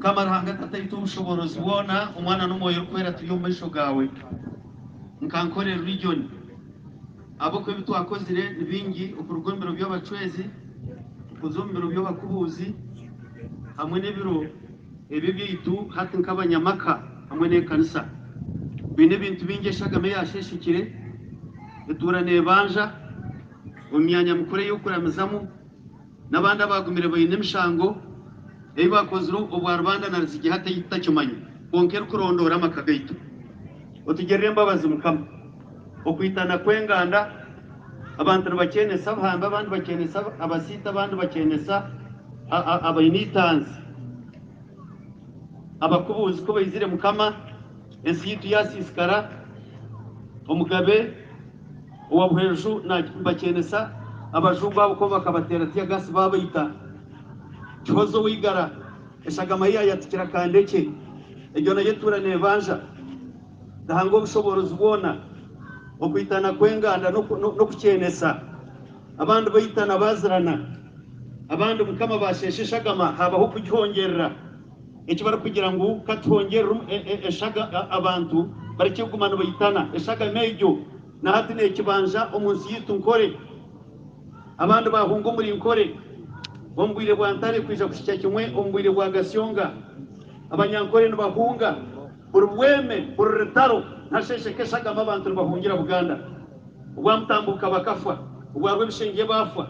Mukama hanga tataitu ubushoborozi bona umwana n'umoyo kwera tuyumbisho gawe nkankore region abo kwe bitu akozire bingi ukurugombero by'abacwezi ukuzumbero by'abakubuzi hamwe n'ibiro ebibitu hati nk'abanyamaka hamwe n'ekanisa bine bintu bingeshaga me yasheshikire eturane banja umyanya mukore yo kuramizamu nabandi abagumire bayine mishango ebibakozuru obwa Rwanda narizige hata yitacyumanye bonkera kurondora amakagaito otugerere mbabazi Mukama okwitana kwenganda abantu bakenesa bahamba abandi bakenesa abasita abandi bakenesa abayinitanzi abakubuzi ko bayizire Mukama ensitu yasiskara omugabe owabuheju na bakenesa abajumba uko bakabatera tia gas babayita Chozo wigara esagama yatikira kandeke ejyo naye turane banja dahango bushoborozi bwona okwitana kwenganda no kucyenesa abantu bayitana bazirana abantu Mukama bashesheshagama habaho kugihongerera ekibara kugira ngo katwongera eshaga abantu bareke kugumana bayitana eshaga mejo na hati ne kibanja omunsi yitu nkore abantu bahunga muri nkore ombwire bwantare kwija kushikya kimwe ombwire bwa gasyonga abanyankore n'abahunga burweme burretaro ntasheshekeshaga abantu bahungira Buganda ubwamtambuka bakafa ubwarwe bishingiye bafa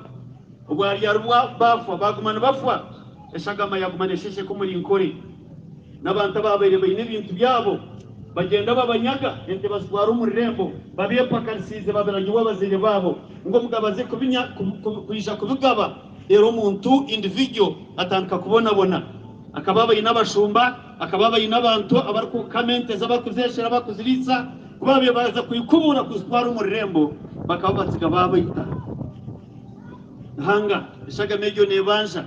ubwari yarwa bafa bagumana bafa eshagama yagumana sheshe ko muri nkore n'abantu babere bayine ibintu byabo bagenda babanyaga ente baswara umurembo babiye pakansize baberanye wabazire babo ngo mugabaze kubinya kwisha kubigaba rero umuntu individual atanka kubona akababaye n'abashumba akababaye n'abantu abariko kamente z'abakuzeshera bakuziritsa kubabiye baza kuyikubura kuzwara umurembo bakaba batsiga babayita hanga ishaga mejo nebanja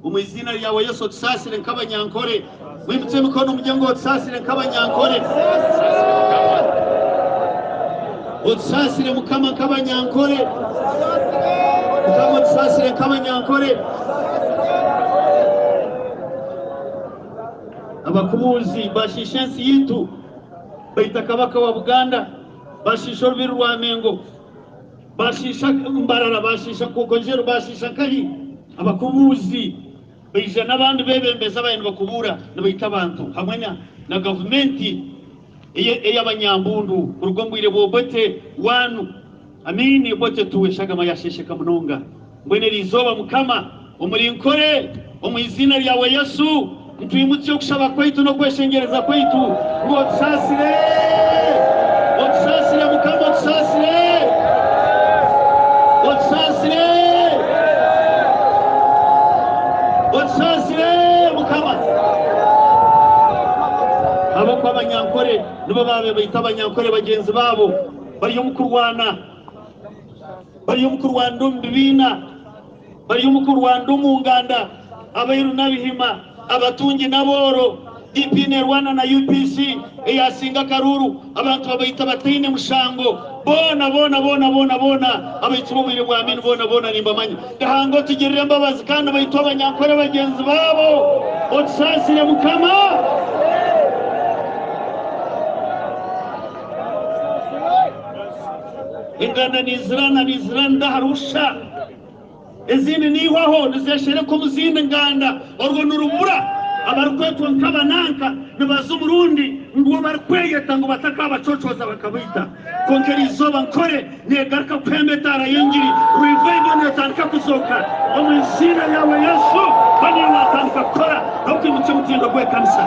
umuzina yawe Yesu tusasire nk'abanyankore wimutse mikono mujyango tusasire nk'abanyankore utsasire Mukama nk'abanyankore Mukama tusasire nk'abanyankore abakubuzi bashishensi yitu baita kabaka wa Buganda bashisha rubiru rwa Mengo bashisha mbarara bashisha kokojero bashisha kahi abakubuzi bije n'abandi bebembeza abantu bakubura nabayita abantu hamwe na government ey'abanyambundu urugo mbwire bobote wanu amini bote tuweshaga mayashesheka munonga mbwene rizoba Mukama umurinkore umwizina lyawe Yesu ntwimutse okushaba kwaitu no kweshengereza kwaitu ngo tsasire Mukama tsasire Mukama abo kwa banyankore nibo babe bayita abanyankore bagenzi babo bari mu kurwana mbibina bari mu kurwana mu nganda abayiru nabihima abatungi naboro ipine Rwanda na UPC eyasinga karuru abantu babayita batine mushango bona abayitu bubire bwa mini bona nimbamanya gahango tugirire mbabazi kandi abayitwa abanyankore bagenzi babo otsasire Mukama ingana nizirana harusha ezini niwaho nizeshere ko muzinde nganda orwo nurumura abarukwetu nkabananka nibaza Burundi ngo barikwegeta ngo bataka abacocoza bakabita konkera izoba nkore negaruka kwembetara yingiri revenue netanka kusoka omuzina yawe Yesu bani watanka kora nokimutse mutindo gwe kanisa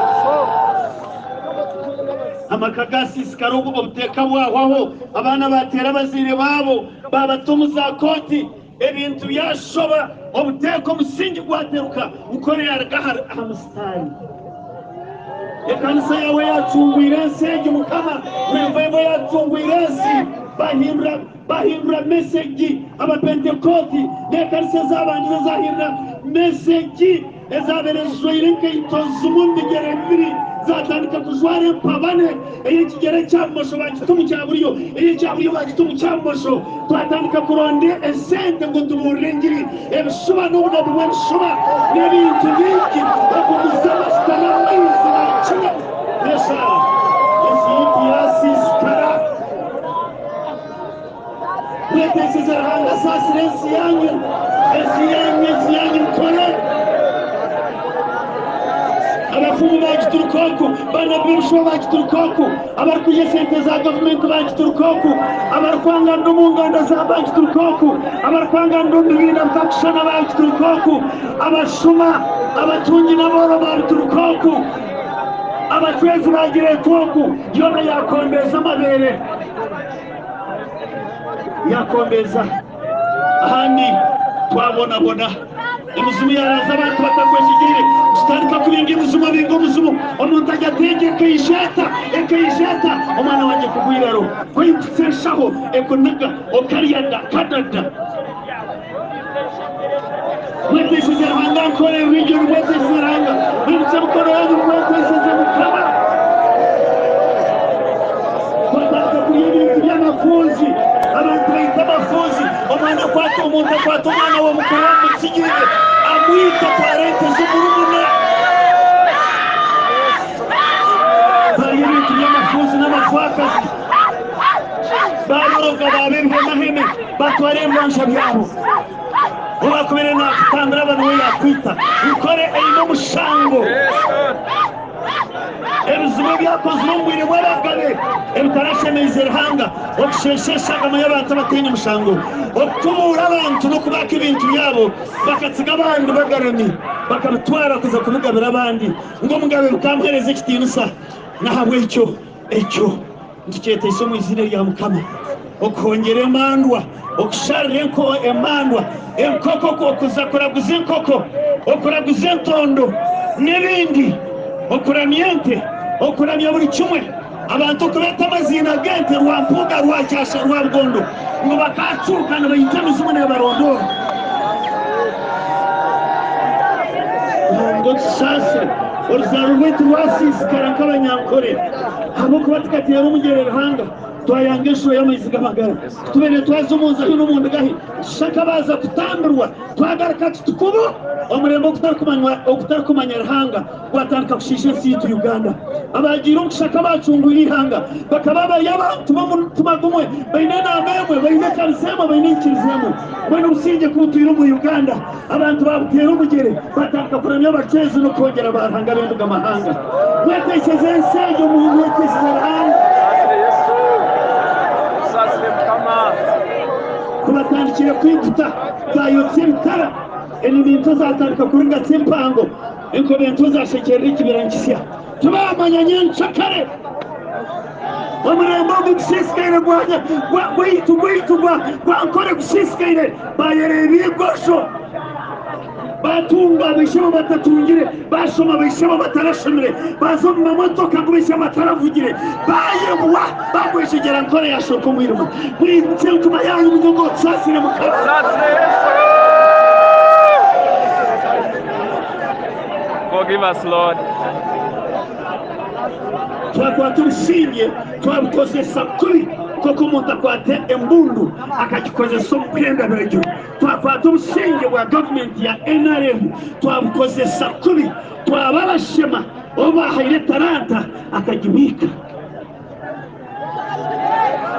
amakagasi sikarugo obuteka bwaho abana batera bazire babo babatumuza koti ebintu yashoba obuteko musingi gwateruka ukore yaragahar amusitari ekanisa yawe yacungwire sege Mukama revival yacungwire bahindura message abapentekoti nekanisa zabangiza zahindura message ezaberejwe irinke itozumundi geremiri zatandika kujware mpabane eyikigere cyamosho bagitumu cyaburiyo eyicyabriyo bagitumu cyamosho twatandika kuronde esente ngo tumurengiri ebishuba n'ubunabwo bishuba n'ibintu bingi bakugusaba yanyu kora abafumu bagiturukoku banabirusho bagiturukoku abarikuye sente za gavumenti bagiturukoku abarkwanga mu nganda za bagiturukoku abarkwanga mu bintu bitakushana bagiturukoku abashuma abatungi n'aboro bagiturukoku abatwezi bagire koku yona yakombeza amabere yakombeza ahandi twabonabona imizimu yaraza abantu batakweshigire tutandika kubinga imizimu binga umuzimu umuntu ajya ategeka ekayisheta umwana wanjye kugwiraro kwiteshaho ekonaga okariyada kadada mwetesheje rwanda nkore w'iryo mwetesheje rwanda mwitse mukoro yanyu mwetesheje mukaba twatandika kuriya ibintu by'amafuzi abantu bayita amafuzi umwana kwata umuntu akwata umwana wa mukuru w'amukigire amwita parente z'umurumuna bariya ibintu by'amafuzi n'amafwakazi baroga babembwe maheme batware ibyansha byabo ubakubere nakutambira abantu we yakwita ukore eino mushango ebizibu byakozwe omubwire bw'abagabe ebitarashemeza ihanga okushesheshaga amayo abantu abatine mushango okutubuura abantu n'okubaka ebintu byabo bakatsiga abandi bagaramye bakabitwara kuza kubigabira abandi ng'omugabe bukamuhereza ekitiinisa nahabwe ekyo ntukyetese mu izina rya Mukama okongera emandwa okusharira emandwa enkoko okuza kuraguza enkoko okuraguza entondo n'ebindi okuramya ente okuramya buri kimwe abantu kubeta amazina gente rwampuga rwacyasha rwabugondo ngo bakacukana bayita imizimu n'abarondora ngo sasa uruzaro rw'itu rwasisikara nk'abanyankore hamwe kuba tukatera umugerera hanga twayanga inshuro y'amaziga magara tubere twaza umuza hino umuntu gahi shaka baza kutambirwa twagaruka tukubo omurembo okutarikumanya ihanga gwatandika kushisha situ Uganda abagira umushaka bacungura ihanga bakaba bayaba tumagumwe bayine namemwe bayine karisemo bayine ikirizemo bano usinge kutuira mu Uganda abantu babutera umugere batandika kuramya abacezi no kongera baranga benduga amahanga mwetesheze ensenyo mu mwetesheze ihanga kubatandikira kwivuta zayotse bitara ibintu zatandika kuri gatsimpango inko bintu zashekerera ikibirankisya tubamanya nyenshakare omurembo gusisikaire gwankore gusisikaire bayereye ibigosho batunga bishemo batatungire bashoma bishemo batarashomire bazo mu mamodoka ngo bishemo bataravugire bayebwa bakweshegera nkore yashoko mwiruma muri ntuma yanyu ngo tsasire mukaba Forgive us, Lord. Twakuwa tumushinge twabukozesa kuri koko umuntu akwate embundu akagikozesa omupenda bejo twakwata omushinge bwa gavumenti ya NRM twabukozesa kuri twaba abashema obahaire taranta akagibika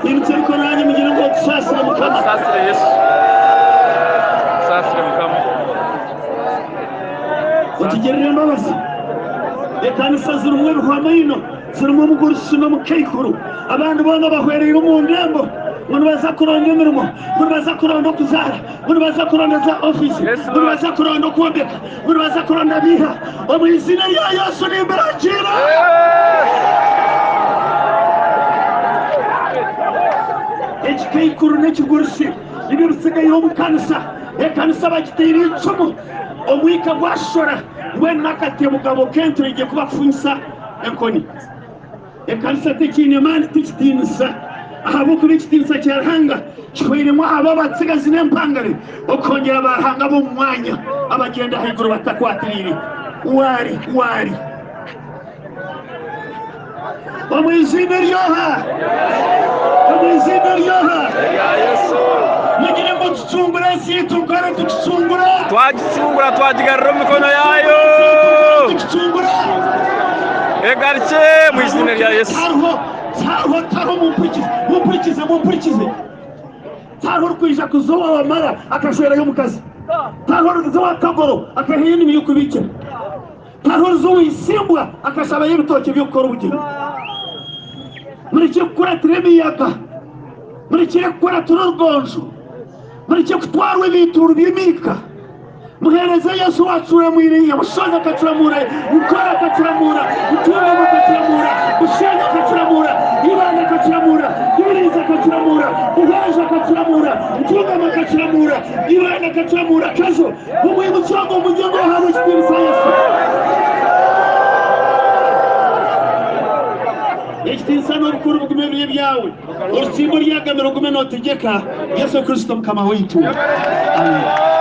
nimutse ariko nanjye mugira ngo tusasire Mukama Sasire Mukama utugerere amabasi ekanisa ziri umwe ruhama ino ziri mu mugurusi no mu keikuru abantu bona bahwereye mu ndembo ngo baza kuronda imirimo ngo baza kuronda kuzara ngo baza kuronda za ofisi ngo baza kuronda kuombeka ngo baza kuronda biha mu izina rya Yesu nimbarakira keikuru n'ekigurusi nibi bisigayeho mu kanisa ekanisa bagitera icumu omwika gwashora we nakati mugabo kentro igiye kubafunsa enkoni ekanisa tekine mani tikitinisa ahabo kuri kitinisa cyarahanga cyweremo aba batsigazi n'empangare okongera barahanga bo mwanya abagenda hejuru batakwatirire wari omwizina ryoha mugire ngo tucungura situngara twagicungura twagigarura mu mikono yayo egarike mu izina rya Yesu taro mumprikize tahoro kwija kuzoba wamara akashwera yo mukazi tahoro zowa kagoro akahiye n'imyuko bike tahoro zo wisimbwa akashaba y'ibitoke byo gukora ubugeni muri cyo kura tremiyaga muri cyo kura tururgonjo muri cyo kutwarwe bituru bimika muhereza Yesu wacura mwiriye mushoza kacuramura ukora kacuramura utunga kacuramura ushaka kacuramura ibana kacuramura ibiriza kacuramura uhaje kacuramura utunga kacuramura ibana kacuramura kazo umwe cyangwa umujyango hawe cyibisa Yesu Echtinsano rukuru bugumye byawe urutsimbo ryagamira gume notegeka Yesu Kristo mukama witu amen